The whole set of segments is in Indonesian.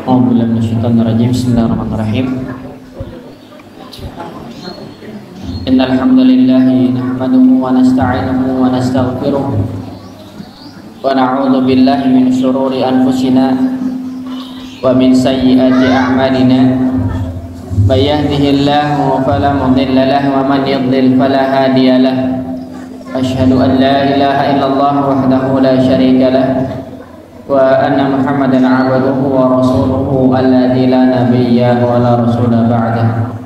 A'udzubillahi minasyaitonirrajim. Bismillahirrahmanirrahim. Innal hamdalillahi nahmaduhu wa nasta'inuhu wa nastaghfiruh wa na'udzu billahi min shururi anfusina wa min sayyiati a'malina. May yahdihillahu fala mudilla lahu wa man yudlil fala hadiya lahu. Asyhadu an la ilaha illallah wahdahu la syarika lahu wa anna Muhammadan 'abduhu wa rasuluhu alladzi la nabiyya wa la rasula ba'dahu.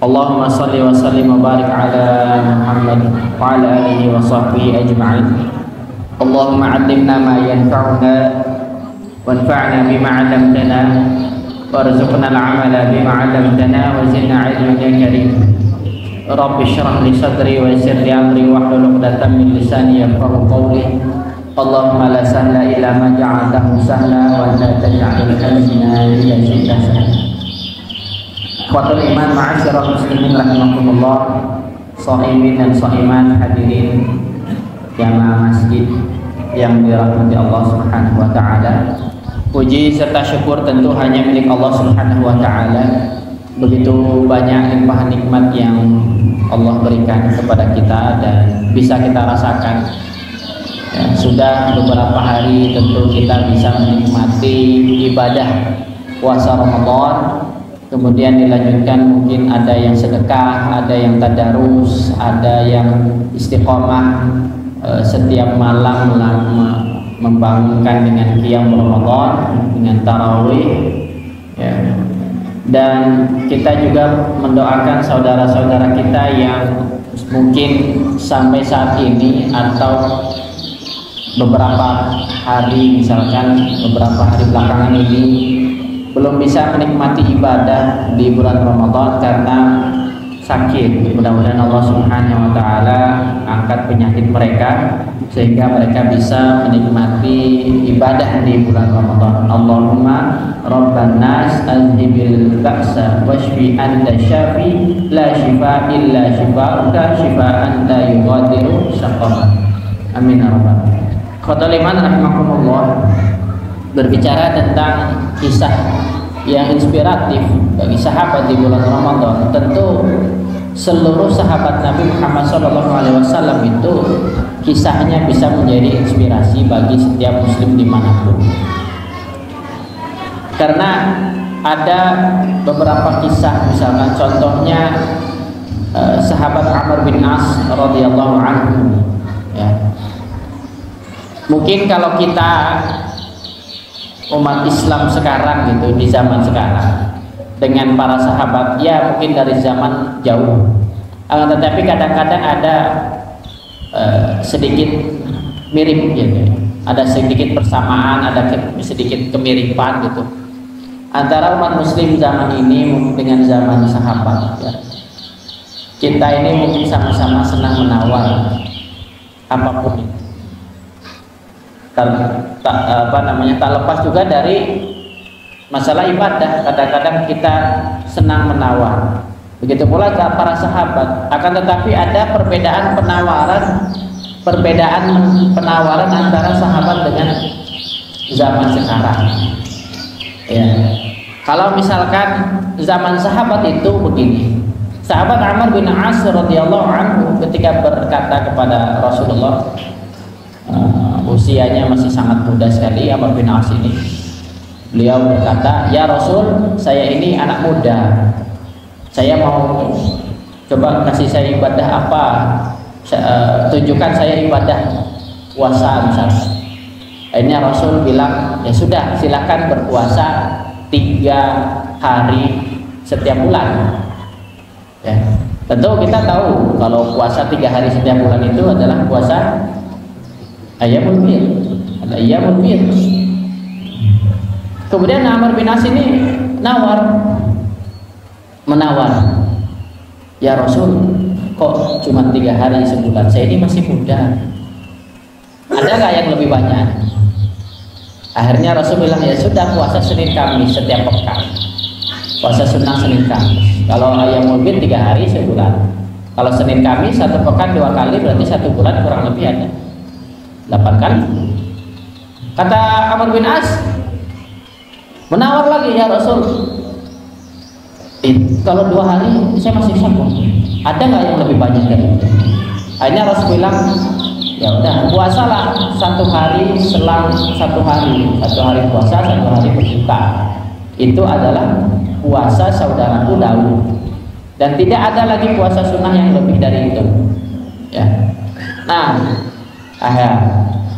Allahumma shalli wa sallim wa barik ala Muhammad wa ala alihi wa sahbihi ajma'in. Allahumma 'allimna ma yanfa'una wanfa'na bima 'allamtana warzuqna al-'amala bima 'allamtana wa zidna 'ilman ya karim. Rabbi shrah li sadri wa yassir li amri wahlul 'uqdatam min lisani yafqahu qawli. Allahumma la sahla illa ma ja'altahu sahla wa la taj'alul hazina illa syi'ta sahla. Ikhwatul iman ma'asyiral muslimin rahimakumullah, shaimin dan shaimat, hadirin jamaah masjid yang dirahmati Allah Subhanahu wa taala. Puji serta syukur tentu hanya milik Allah Subhanahu wa taala. Begitu banyak limpahan nikmat yang Allah berikan kepada kita dan bisa kita rasakan. Ya, sudah beberapa hari tentu kita bisa menikmati ibadah puasa Ramadan, kemudian dilanjutkan mungkin ada yang sedekah, ada yang tadarus, ada yang istiqomah setiap malam membangunkan dengan qiyam Ramadan, dengan tarawih ya. Dan kita juga mendoakan saudara-saudara kita yang mungkin sampai saat ini atau beberapa hari, misalkan beberapa hari belakangan ini belum bisa menikmati ibadah di bulan Ramadan karena sakit. Mudah-mudahan Allah Subhanahu wa taala angkat penyakit mereka sehingga mereka bisa menikmati ibadah di bulan Ramadan. Allahumma rabban nas azhibil ba'sa washfi anta syafi la shifa illa shifauka shifaan la yughadiru saqama. Amin ya rabbal alamin. Khotul iman rahimakumullah, berbicara tentang kisah yang inspiratif bagi sahabat di bulan Ramadan. Tentu seluruh sahabat Nabi Muhammad SAW itu kisahnya bisa menjadi inspirasi bagi setiap muslim dimanapun. Karena ada beberapa kisah, misalkan contohnya sahabat Amr bin As radhiyallahu anhu ya. Mungkin kalau kita umat Islam sekarang gitu, di zaman sekarang dengan para sahabat ya mungkin dari zaman jauh, tetapi kadang-kadang ada sedikit mirip gitu, ada sedikit persamaan, ada sedikit kemiripan gitu antara umat muslim zaman ini dengan zaman sahabat ya. Kita ini mungkin sama-sama senang menawar apapun itu. Tak lepas juga dari masalah ibadah. Kadang-kadang kita senang menawar. Begitu pula para sahabat. Akan tetapi ada perbedaan penawaran antara sahabat dengan zaman sekarang. Ya. Kalau misalkan zaman sahabat itu begini. Sahabat Amr bin As radhiyallahu anhu ketika berkata kepada Rasulullah, usianya masih sangat muda sekali Amr bin As ini. Beliau berkata, "Ya Rasul, saya ini anak muda. Saya mau coba kasih saya ibadah apa? Tunjukkan saya ibadah puasa misalnya." Akhirnya Rasul bilang, "Ya sudah, silakan berpuasa 3 hari setiap bulan." Ya. Tentu kita tahu kalau puasa 3 hari setiap bulan itu adalah puasa Ayyamul Bid, Ayyamul Bid. Kemudian Amr bin As ini menawar, "Ya Rasul, kok cuma 3 hari sebulan? Saya ini masih muda. Ada nggak yang lebih banyak?" Akhirnya Rasul bilang, "Ya sudah, puasa Senin Kamis setiap pekan. Puasa sunnah Senin Kamis. Kalau Ayyamul Bid 3 hari sebulan. Kalau Senin Kamis 1 pekan 2 kali, berarti 1 bulan kurang lebih ada 8 kali." Kata Amr bin As, Menawar lagi, ya Rasul, kalau 2 hari saya masih sanggup, ada nggak yang lebih banyak dari itu? Akhirnya Rasul bilang, ya udah puasalah 1 hari selang 1 hari, 1 hari puasa, 1 hari berbuka. Itu adalah puasa saudaraku Daud, dan tidak ada lagi puasa sunnah yang lebih dari itu. Ya. Nah,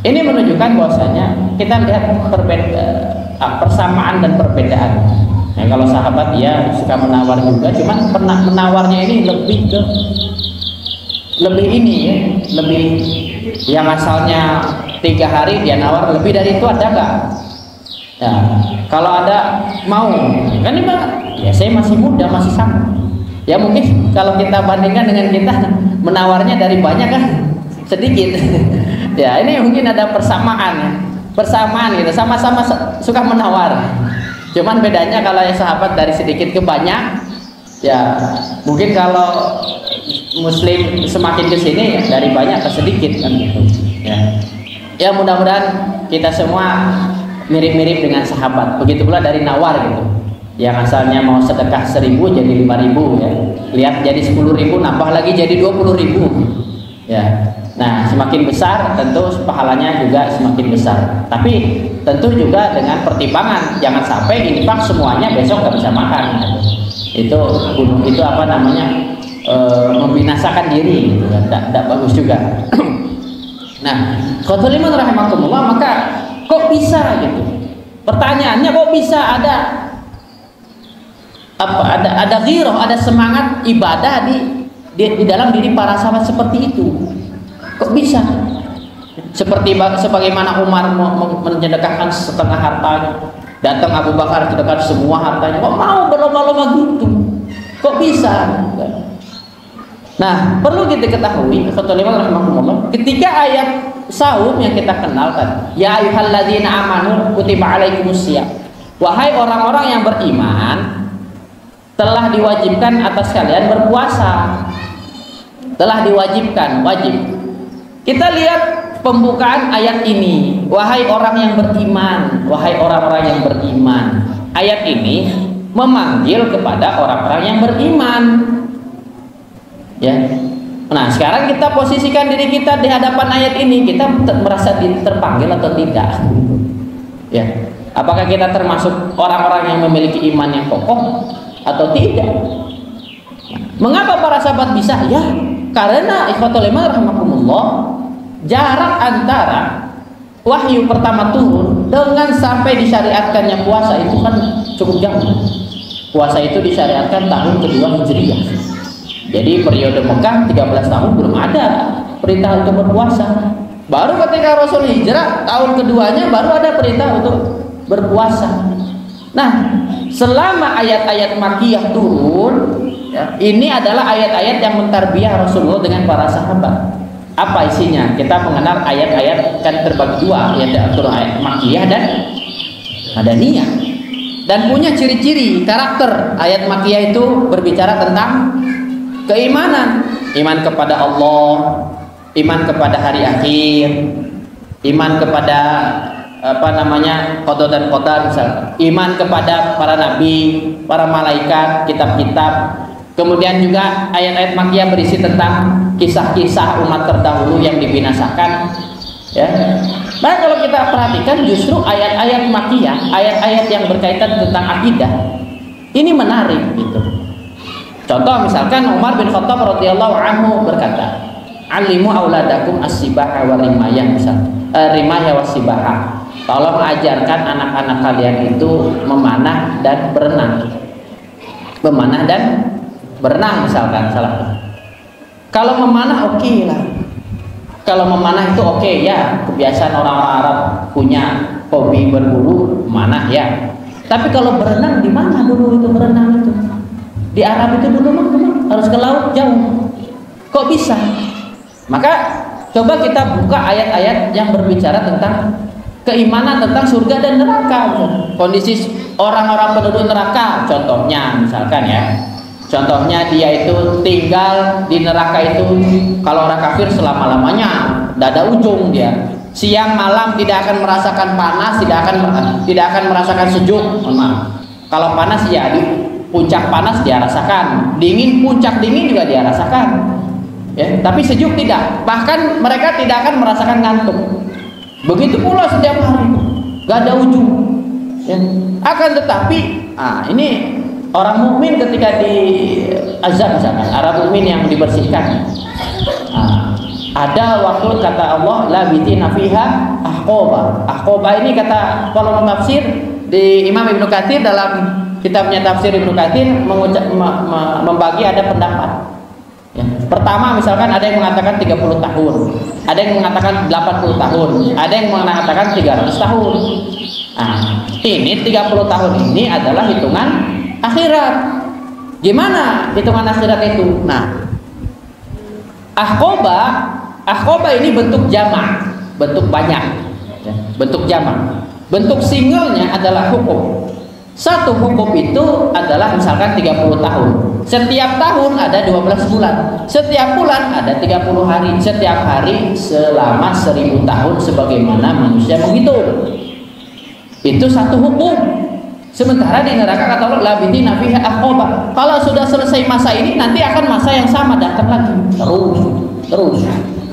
ini menunjukkan bahwasanya kita lihat persamaan dan perbedaan. Nah, kalau sahabat dia suka menawar juga, cuman pernah menawarnya ini lebih ini ya, lebih yang asalnya 3 hari dia nawar lebih dari itu, ada nggak? Ya, kalau ada mau, kan ini ya saya masih muda, masih sama. Ya mungkin kalau kita bandingkan dengan kita menawarnya dari banyak kan sedikit. Ya ini mungkin ada persamaan gitu, sama-sama suka menawar. Cuman bedanya kalau yang sahabat dari sedikit ke banyak, ya mungkin kalau muslim semakin ke sini dari banyak ke sedikit kan gitu. Ya mudah-mudahan kita semua mirip-mirip dengan sahabat. Begitu pula dari nawar gitu. Yang asalnya mau sedekah 1.000 jadi 5.000 ya. Lihat jadi 10.000 nambah lagi jadi 20.000. Ya. Nah, semakin besar tentu pahalanya juga semakin besar. Tapi tentu juga dengan pertimbangan, jangan sampai infak semuanya besok nggak bisa makan. Itu apa namanya? Membinasakan diri gitu kan. Tidak bagus juga. Nah, khotoliman rahimakumullah, maka kok bisa gitu? Pertanyaannya kok bisa ada ghirah, ada semangat ibadah di dalam diri para sahabat seperti itu? Kok bisa? Sebagaimana Umar mensedekahkan setengah hartanya, datang Abu Bakar sedekahkan semua hartanya, kok mau berlomba-lomba gitu? Kok bisa? Nah, perlu kita ketahui, ketika ayat saum yang kita kenal kan, ya ayyuhalladzina amanu kutiba alaikumusiyam, wahai orang-orang yang beriman, telah diwajibkan atas kalian berpuasa. Telah diwajibkan, wajib. Kita lihat pembukaan ayat ini, wahai orang yang beriman, wahai orang-orang yang beriman. Ayat ini memanggil kepada orang-orang yang beriman. Ya. Nah, sekarang kita posisikan diri kita di hadapan ayat ini, kita merasa terpanggil atau tidak? Ya. Apakah kita termasuk orang-orang yang memiliki iman yang kokoh atau tidak? Mengapa para sahabat bisa? Ya, karena ikhwatul iman rahimakumullah, jarak antara wahyu pertama turun dengan sampai disyariatkannya puasa itu kan cukup jauh. Puasa itu disyariatkan tahun kedua Hijriyah. Jadi periode Mekah 13 tahun belum ada perintah untuk berpuasa. Baru ketika Rasul hijrah tahun keduanya baru ada perintah untuk berpuasa. Nah, selama ayat-ayat Makkiyah turun, ya, ini adalah ayat-ayat yang mentarbiyah Rasulullah dengan para sahabat. Apa isinya? Kita mengenal ayat-ayat kan terbagi dua, ayat Makkiyah dan Madaniyah. Dan punya ciri-ciri karakter. Ayat Makkiyah itu berbicara tentang keimanan, iman kepada Allah, iman kepada hari akhir, iman kepada qada dan qadar, iman kepada para nabi, para malaikat, kitab-kitab. Kemudian juga ayat-ayat Makkiyah berisi tentang kisah-kisah umat terdahulu yang dibinasakan. Ya. Nah, kalau kita perhatikan justru ayat-ayat Makkiyah, ayat-ayat yang berkaitan tentang akidah, ini menarik gitu. Contoh misalkan Umar bin Khattab radhiyallahu anhu berkata, "Alimu auladakum as-sibaha wa rimayah," misal, rimayah was-sibaha. Tolong ajarkan anak-anak kalian itu memanah dan berenang. Memanah dan berenang misalkan salah. Kalau memanah oke lah. Kalau memanah itu oke ya, kebiasaan orang-orang Arab punya hobi berburu, memanah ya. Tapi kalau berenang di mana dulu itu berenang itu? Di Arab itu dulu harus ke laut jauh. Kok bisa? Maka coba kita buka ayat-ayat yang berbicara tentang keimanan tentang surga dan neraka. Kondisi orang-orang penduduk neraka, contohnya misalkan ya. Contohnya dia itu tinggal di neraka itu, kalau orang kafir selama-lamanya, tidak ada ujung dia. siang malam tidak akan merasakan panas, tidak akan merasakan sejuk. Mohon maaf. Kalau panas ya di puncak panas dia rasakan, dingin puncak dingin juga dia rasakan. Ya, tapi sejuk tidak. Bahkan mereka tidak akan merasakan ngantuk. Begitu pula setiap hari, gak ada ujung. Ya. Akan tetapi, ini orang mukmin ketika di azab misalkan, orang mukmin yang dibersihkan. Ada waktu kata Allah labitina fiha ahqaba. Ahqaba ini kata para tafsir di Imam Ibnu Katsir dalam kitabnya tafsir Ibnu Katsir membagi ada pendapat. Ya. Pertama misalkan ada yang mengatakan 30 tahun, ada yang mengatakan 80 tahun, ada yang mengatakan 300 tahun. Ini 30 tahun ini adalah hitungan akhirat. Gimana hitungan akhirat itu? Nah, ahqaba ini bentuk jamak, bentuk banyak, ya, bentuk jamak. Bentuk singlenya adalah hukum. Satu hukum itu adalah misalkan 30 tahun. Setiap tahun ada 12 bulan. Setiap bulan ada 30 hari. Setiap hari selama 1000 tahun sebagaimana manusia menghitung. Itu satu hukum. Sementara di neraka kata Allah labitina fiha ahqaba. Kalau sudah selesai masa ini nanti akan masa yang sama datang lagi. Terus.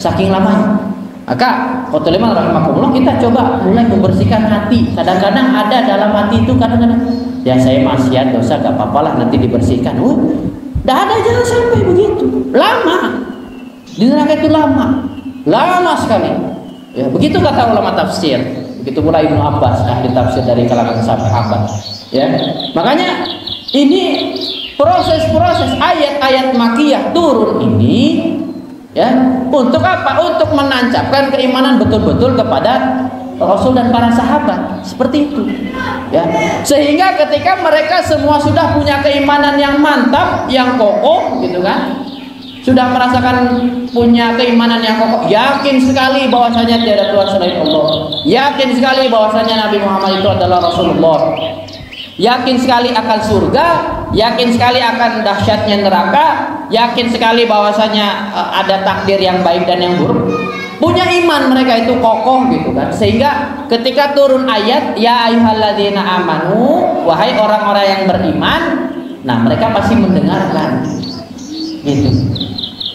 Saking lamanya. Maka khotuliman rahimakumullah, kita coba mulai membersihkan hati. Kadang-kadang ada dalam hati itu kadang-kadang ya saya maksiat dosa gak apa-apa lah nanti dibersihkan. Dah ada, jangan sampai begitu. Lama. Di neraka itu lama sekali. Ya, begitu kata ulama tafsir. Begitu pula Ibnu Abbas ahli tafsir dari kalangan sahabat. Ya. Makanya ini proses-proses ayat-ayat makiyah turun ini ya untuk apa? Untuk menancapkan keimanan betul-betul kepada Rasul dan para sahabat, seperti itu ya. Sehingga ketika mereka semua sudah punya keimanan yang mantap, yang kokoh gitu kan, sudah merasakan punya keimanan yang kokoh, yakin sekali bahwasanya tiada Tuhan selain Allah, yakin sekali bahwasanya Nabi Muhammad itu adalah Rasulullah, yakin sekali akan surga, yakin sekali akan dahsyatnya neraka, yakin sekali bahwasanya ada takdir yang baik dan yang buruk. Punya iman mereka itu kokoh gitu kan. Sehingga ketika turun ayat ya ayyuhalladzina amanu, wahai orang-orang yang beriman, nah mereka pasti mendengarkan. Gitu.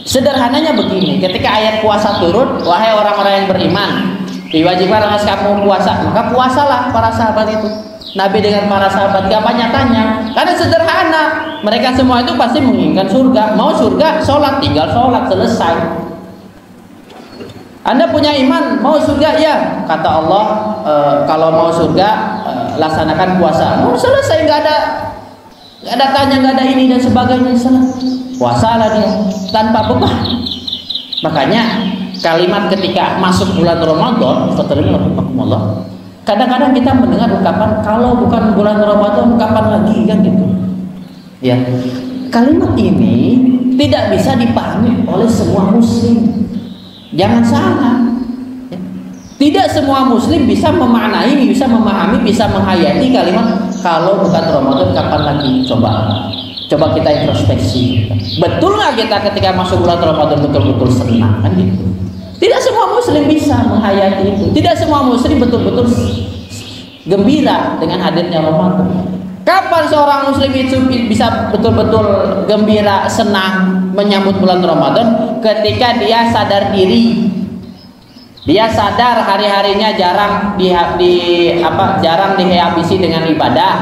Sederhananya begini, ketika ayat puasa turun, wahai orang-orang yang beriman, diwajibkan atas kamu puasa, maka puasalah para sahabat itu. Nabi dengan para sahabat gak banyak tanya, karena sederhana, mereka semua itu pasti menginginkan surga. Mau surga, sholat, tinggal sholat, selesai. Anda punya iman, mau surga ya, kata Allah, kalau mau surga laksanakan puasa. Mau selesai, nggak ada tanya, nggak ada ini dan sebagainya, puasalah dia tanpa beban. Makanya kalimat ketika masuk bulan Ramadan, kadang-kadang kita mendengar ungkapan kalau bukan bulan Ramadan kapan lagi kan gitu. Ya, kalimat ini tidak bisa dipahami oleh semua muslim. Jangan salah. Ya. Tidak semua muslim bisa memaknai, bisa memahami, bisa menghayati kalimat kalau bukan Ramadan kapan lagi. Coba kita introspeksi. Betul nggak kita ketika masuk bulan Ramadan betul-betul senang kan gitu? Tidak semua muslim bisa menghayati itu. Tidak semua muslim betul-betul gembira dengan hadirnya Ramadan. Kapan seorang muslim itu bisa betul-betul gembira, senang menyambut bulan Ramadan? Ketika dia sadar diri. Dia sadar hari-harinya jarang dihabisi dengan ibadah.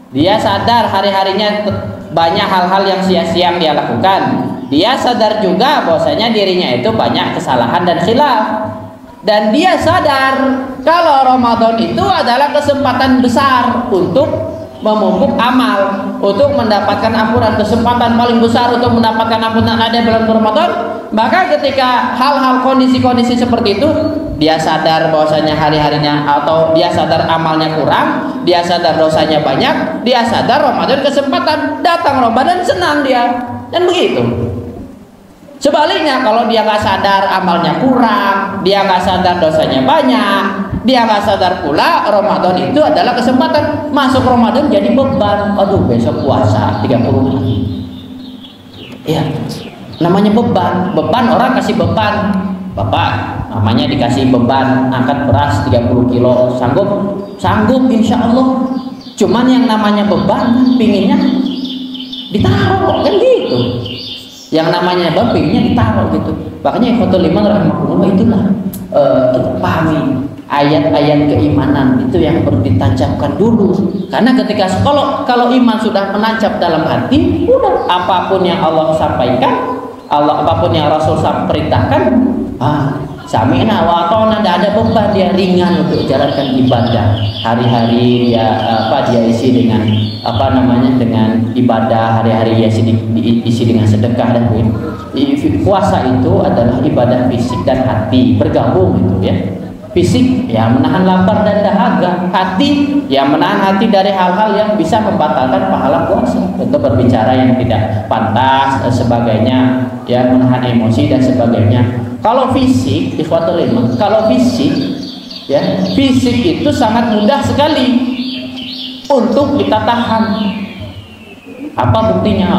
Dia sadar hari-harinya banyak hal-hal yang sia-sia yang dia lakukan. Dia sadar juga bahwasanya dirinya itu banyak kesalahan dan khilaf. Dan dia sadar kalau Ramadan itu adalah kesempatan besar untuk memupuk amal, untuk mendapatkan ampunan, kesempatan paling besar untuk mendapatkan ampunan ada bulan Ramadan. Maka ketika hal-hal kondisi-kondisi seperti itu, dia sadar bahwasanya hari-harinya atau dia sadar amalnya kurang, dia sadar dosanya banyak, dia sadar Ramadan kesempatan, datang Ramadan senang dia, dan begitu. Sebaliknya kalau dia nggak sadar amalnya kurang, dia nggak sadar dosanya banyak, dia nggak sadar pula Ramadan itu adalah kesempatan. Masuk Ramadan jadi beban. Aduh, besok puasa 30 hari. Ya, namanya beban. Beban orang kasih beban. Bapak, namanya dikasih beban angkat beras 30 kilo, sanggup insya Allah. Cuman yang namanya beban pinginnya ditaruh kan gitu, yang namanya beban pinginnya ditaruh gitu. Makanya ikhwatul iman rahimahullah, itulah kita pahami ayat-ayat keimanan itu yang perlu ditancapkan dulu. Karena ketika kalau iman sudah menancap dalam hati, udah apapun yang Allah sampaikan, apapun yang Rasul perintahkan, sami'na wa ata'na, tidak ada beban, dia ringan untuk jalankan ibadah hari-hari. Dia isi dengan dengan ibadah hari-hari, dia isi dengan sedekah dan puasa itu adalah ibadah fisik dan hati bergabung itu ya. Fisik ya menahan lapar dan dahaga, hati ya menahan hati dari hal-hal yang bisa membatalkan pahala puasa, untuk berbicara yang tidak pantas dan sebagainya, ya menahan emosi dan sebagainya. Kalau fisik, ikhwatul iman, kalau fisik ya, fisik itu sangat mudah sekali untuk kita tahan. Apa buktinya?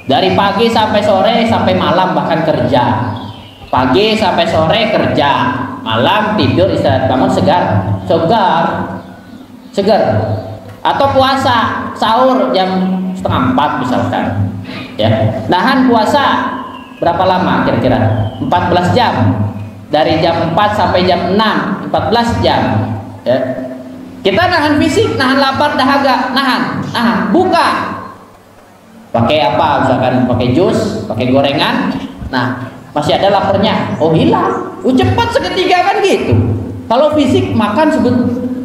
Dari pagi sampai sore sampai malam bahkan kerja. Pagi sampai sore kerja, malam tidur istirahat, bangun segar. Atau puasa sahur jam 3:30 misalkan ya, nahan puasa berapa lama kira-kira? 14 jam, dari jam 4 sampai jam 6, 14 jam ya. Kita nahan fisik, nahan lapar dahaga, nahan buka pakai apa, misalkan pakai jus, pakai gorengan, nah masih ada laparnya, hilang, cepat seketika kan gitu. Kalau fisik makan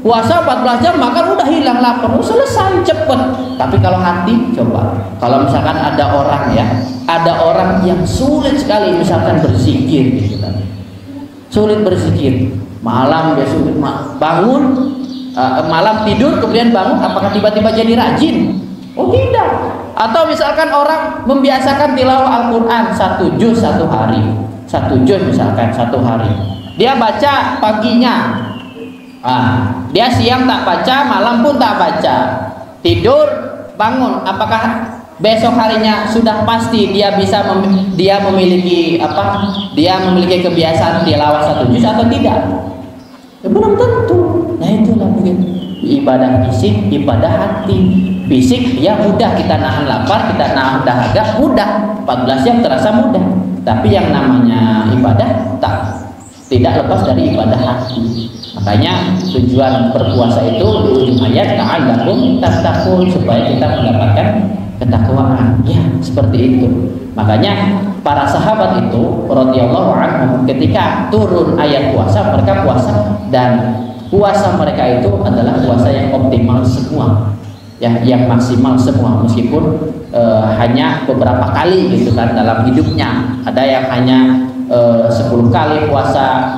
puasa 14 jam makan udah hilang lapar, selesai cepet. Tapi kalau hati, coba kalau misalkan ada orang yang sulit sekali misalkan berzikir gitu kan, sulit berzikir, malam dia sulit bangun, malam tidur kemudian bangun, apakah tiba-tiba jadi rajin? Tidak. Atau misalkan orang membiasakan tilawah Al-Quran 1 juz 1 hari, 1 juz misalkan 1 hari, dia baca paginya, dia siang tak baca, malam pun tak baca, tidur bangun, apakah besok harinya sudah pasti dia memiliki kebiasaan tilawah 1 juz atau tidak? Belum tentu. Nah itulah begitu ibadah fisik, ibadah hati. Fisik ya mudah, kita nahan lapar, kita nahan dahaga mudah, 14 jam terasa mudah. Tapi yang namanya ibadah tidak lepas dari ibadah hati. Makanya tujuan berpuasa itu di ujung ayat la'allakum tattaqun, supaya kita mendapatkan ketakwaan. Ya, seperti itu. Makanya para sahabat itu radhiyallahu anhum ketika turun ayat puasa, mereka puasa, dan puasa mereka itu adalah puasa yang optimal semua, ya, yang maksimal semua, meskipun hanya beberapa kali gitu kan dalam hidupnya. Ada yang hanya 10 kali puasa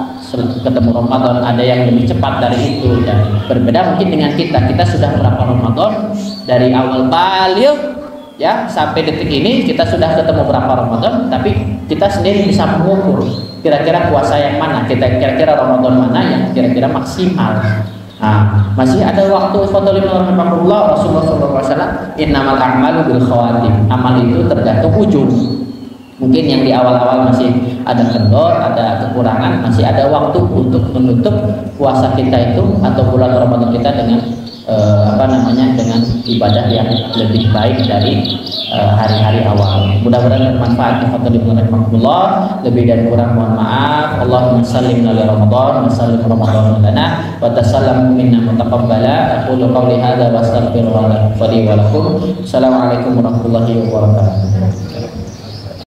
ketemu Ramadan, ada yang lebih cepat dari itu, dan berbeda mungkin dengan kita sudah berapa Ramadan, dari awal balik ya sampai detik ini kita sudah ketemu berapa Ramadan, tapi kita sendiri bisa mengukur kira-kira puasa yang mana, kira-kira Ramadan mana yang kira-kira maksimal. Masih ada waktu. Rasulullah SAW, innamal a'malu bil khawatim, amal itu tergantung ujung. Mungkin yang di awal-awal masih ada kendor, ada kekurangan, masih ada waktu untuk menutup puasa kita itu atau bulan Ramadan kita dengan dengan ibadah yang lebih baik dari hari-hari awal. Mudah-mudahan bermanfaat. Lebih dan kurang mohon maaf. Allahumma sallim ala Ramadan wa sallim Ramadan lana wa tasallam minna mutaqabbala. Aqulu qawli hadza wa astaghfirullah li wa lakum. Assalamualaikum warahmatullahi wabarakatuh.